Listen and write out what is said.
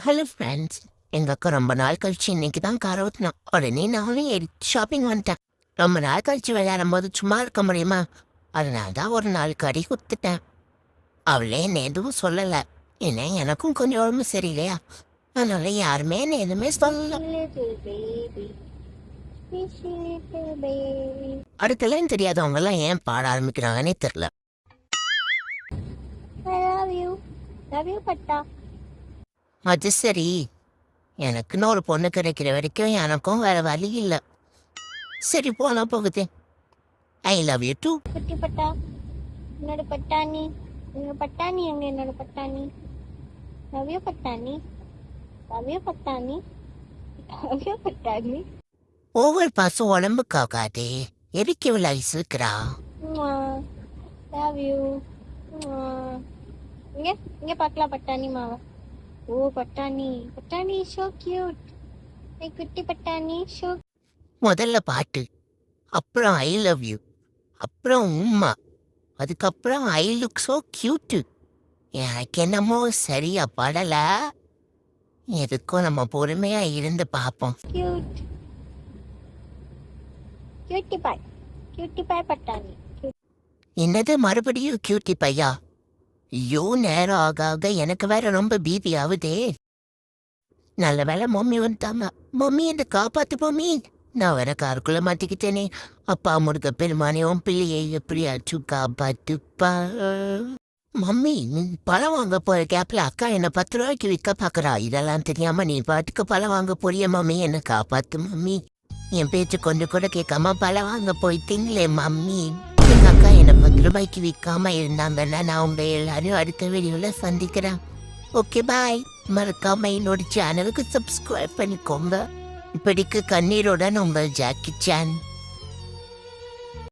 Hello friends. எங்கள் அக்கா ரொம்ப நாள் கழிச்சு இன்னைக்கு தான் கார் ஓட்டினோம். உடனே நானும் ஷாப்பிங் வந்துட்டேன். ரொம்ப நாள் கழிச்சு விளையாடும் போது சும்மா இருக்க முடியுமா? அதனால தான் ஒரு நாள் கறி கொடுத்துட்டேன். அவளே என்ன எதுவும் சொல்லலை. ஏன்னா எனக்கும் கொஞ்சம் உடம்பு சரியில்லையா, அதனால யாருமே என்ன எதுவுமே சொல்லல. அடுத்தெல்லாம் தெரியாதவங்க எல்லாம் ஏன் பாட ஆரம்பிக்கிறாங்கன்னே தெரியல. அது சரி, எனக்குன்னு ஒரு பொண்ணு கிடைக்கிற வரைக்கும் எனக்கும் வேற வழி இல்லை. சரி போனா போகுது. I love you too. குட்டி பட்டா, என்னோட பட்டாணி, என்னோட பட்டாணி எங்க? என்னோட பட்டாணி, லவ் யூ பட்டாணி, லவ் யூ பட்டாணி, லவ் யூ பட்டாணி. ஒவ்வொரு பாசம் உடம்புக்கு ஆகாதே. எதுக்கு இவ்வளோ ஐஸ் இருக்கிறா? Love you. இங்க இங்க பார்க்கலாம் பட்டாணி மாவா. ஓ பட்டாணி, பட்டாணி ஷோ கியூட். ஐ குட்டி பட்டாணி ஷோ. முதல்ல பாட்டு, அப்புறம் ஐ லவ் யூ, அப்புறம் உம்மா, அதுக்கப்புறம் ஐ லுக் ஸோ கியூட்டு. எனக்கு என்னமோ சரியா படல. எதுக்கும் நம்ம பொறுமையா இருந்து பார்ப்போம். கியூட், கியூட்டி பாய், கியூட்டி பாய் பட்டாணி. என்னது மறுபடியும் கியூட்டி பையா? ஐயோ, நேரம் ஆக ஆக எனக்கு வேற ரொம்ப பீபி ஆகுதே. நல்ல வேலை மம்மி வந்துட்டாங்க. மம்மி என்ன காப்பாத்து மம்மி. நான் வேற காருக்குள்ள மாட்டிக்கிட்டேனே. அப்பா முருக பெருமானே, உன் பிள்ளையை எப்படியாச்சும் காப்பாத்துப்பா. மம்மி, நீ பழம் வாங்க போற கேப்ல அக்கா என்ன 10 ரூபாய்க்கு விற்க பாக்குறா. இதெல்லாம் தெரியாம நீ பாட்டுக்கு பழம் வாங்க போறிய மம்மி. என்ன காப்பாத்து மம்மி. என் பேச்சு கொஞ்சம் கூட கேட்காம பழம் வாங்க போயிட்டீங்களே மம்மி. எங்க அக்கா என்ன 10 ரூபாய்க்கு விற்காம இருந்தாங்கன்னா நான் உங்க எல்லாரையும் அடுத்த வீடியோல சந்திக்கிறேன். Okay bye. மறக்காம என்னோட சேனலுக்கு சப்ஸ்கிரைப் பண்ணிக்கோங்க. இப்படிக்கு கண்ணீருடன் உங்கள் ஜாக்கி சான்.